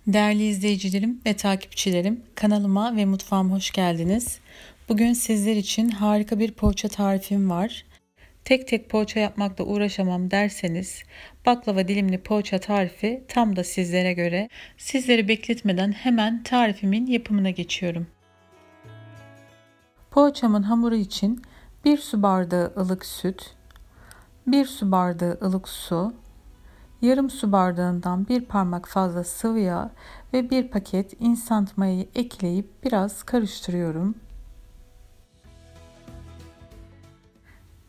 Değerli izleyicilerim ve takipçilerim, kanalıma ve mutfağıma hoş geldiniz. Bugün sizler için harika bir poğaça tarifim var. Tek tek poğaça yapmakla uğraşamam derseniz, baklava dilimli poğaça tarifi tam da sizlere göre. Sizleri bekletmeden hemen tarifimin yapımına geçiyorum. Poğaçamın hamuru için 1 su bardağı ılık süt, 1 su bardağı ılık su, yarım su bardağından bir parmak fazla sıvı yağ ve bir paket instant mayayı ekleyip biraz karıştırıyorum.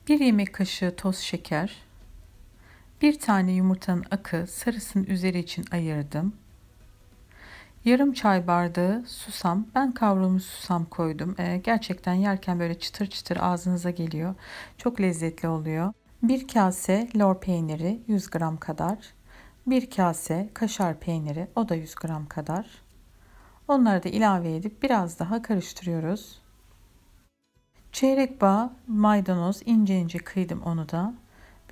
1 yemek kaşığı toz şeker, 1 tane yumurtanın akı sarısının üzeri için ayırdım. Yarım çay bardağı susam, ben kavrulmuş susam koydum. Gerçekten yerken böyle çıtır çıtır ağzınıza geliyor. Çok lezzetli oluyor. 1 kase lor peyniri 100 gram kadar. 1 kase kaşar peyniri, o da 100 gram kadar. Onları da ilave edip biraz daha karıştırıyoruz. Çeyrek bağ maydanoz ince ince kıydım, onu da.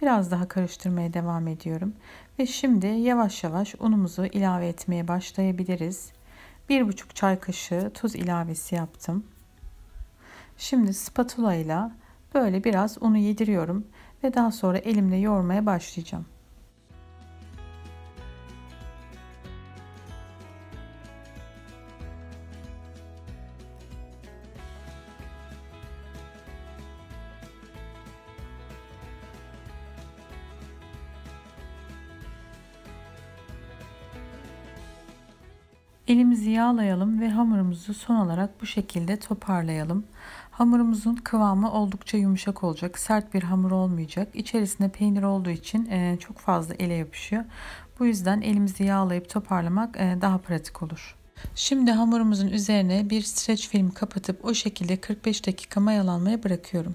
Biraz daha karıştırmaya devam ediyorum. Ve şimdi yavaş yavaş unumuzu ilave etmeye başlayabiliriz. 1,5 çay kaşığı tuz ilavesi yaptım. Şimdi spatula ile böyle biraz unu yediriyorum ve daha sonra elimle yoğurmaya başlayacağım. Elimizi yağlayalım ve hamurumuzu son olarak bu şekilde toparlayalım. Hamurumuzun kıvamı oldukça yumuşak olacak. Sert bir hamur olmayacak. İçerisinde peynir olduğu için çok fazla ele yapışıyor. Bu yüzden elimizi yağlayıp toparlamak daha pratik olur. Şimdi hamurumuzun üzerine bir streç film kapatıp o şekilde 45 dakika mayalanmaya bırakıyorum.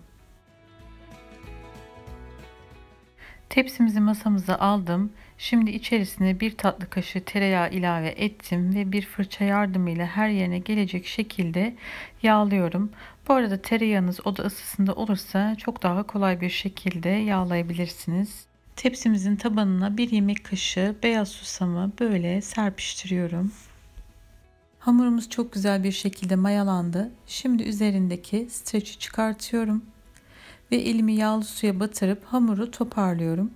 Tepsimizi masamıza aldım. Şimdi içerisine 1 tatlı kaşığı tereyağı ilave ettim ve bir fırça yardımıyla her yerine gelecek şekilde yağlıyorum. Bu arada tereyağınız oda ısısında olursa çok daha kolay bir şekilde yağlayabilirsiniz. Tepsimizin tabanına 1 yemek kaşığı beyaz susamı böyle serpiştiriyorum. Hamurumuz çok güzel bir şekilde mayalandı. Şimdi üzerindeki streçi çıkartıyorum ve elimi yağlı suya batırıp hamuru toparlıyorum.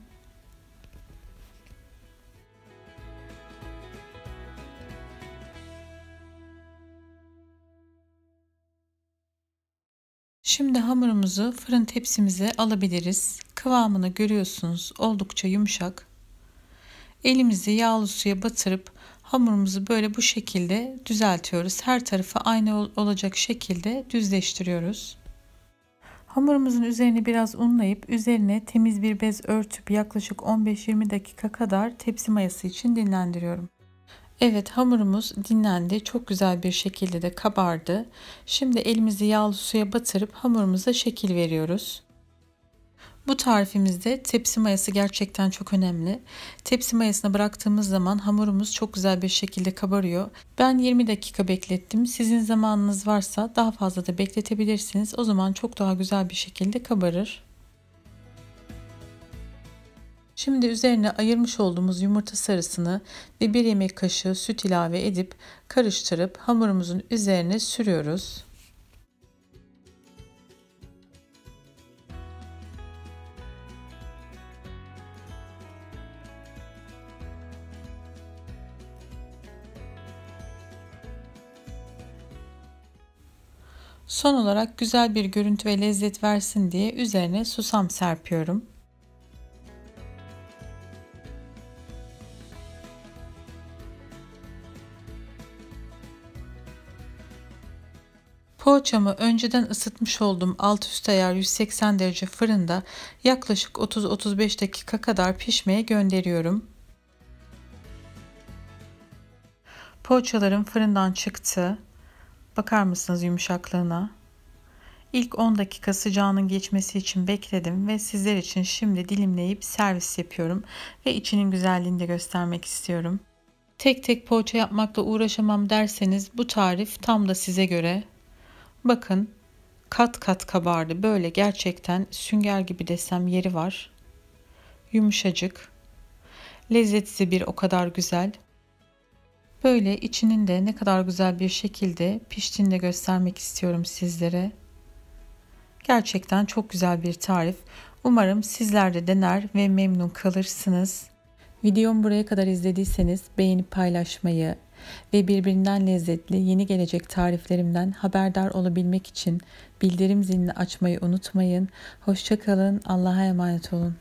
Şimdi hamurumuzu fırın tepsimize alabiliriz. Kıvamını görüyorsunuz, oldukça yumuşak. Elimizi yağlı suya batırıp hamurumuzu böyle bu şekilde düzeltiyoruz. Her tarafı aynı olacak şekilde düzleştiriyoruz. Hamurumuzun üzerine biraz unlayıp üzerine temiz bir bez örtüp yaklaşık 15-20 dakika kadar tepsi mayası için dinlendiriyorum. Evet, hamurumuz dinlendi. Çok güzel bir şekilde de kabardı. Şimdi elimizi yağlı suya batırıp hamurumuza şekil veriyoruz. Bu tarifimizde tepsi mayası gerçekten çok önemli. Tepsi mayasına bıraktığımız zaman hamurumuz çok güzel bir şekilde kabarıyor. Ben 20 dakika beklettim. Sizin zamanınız varsa daha fazla da bekletebilirsiniz. O zaman çok daha güzel bir şekilde kabarır. Şimdi üzerine ayırmış olduğumuz yumurta sarısını ve 1 yemek kaşığı süt ilave edip karıştırıp hamurumuzun üzerine sürüyoruz. Son olarak güzel bir görüntü ve lezzet versin diye üzerine susam serpiyorum. Poğaçamı önceden ısıtmış olduğum alt üst ayar 180 derece fırında yaklaşık 30-35 dakika kadar pişmeye gönderiyorum. Poğaçalarım fırından çıktı. Bakar mısınız yumuşaklığına? İlk 10 dakika sıcağının geçmesi için bekledim ve sizler için şimdi dilimleyip servis yapıyorum ve içinin güzelliğini de göstermek istiyorum. Tek tek poğaça yapmakla uğraşamam derseniz bu tarif tam da size göre. Bakın, kat kat kabardı. Böyle gerçekten sünger gibi desem yeri var. Yumuşacık. Lezzeti bir o kadar güzel. Böyle içinin de ne kadar güzel bir şekilde piştiğini de göstermek istiyorum sizlere. Gerçekten çok güzel bir tarif. Umarım sizler de dener ve memnun kalırsınız. Videomu buraya kadar izlediyseniz beğenip paylaşmayı ve birbirinden lezzetli yeni gelecek tariflerimden haberdar olabilmek için bildirim zilini açmayı unutmayın. Hoşça kalın. Allah'a emanet olun.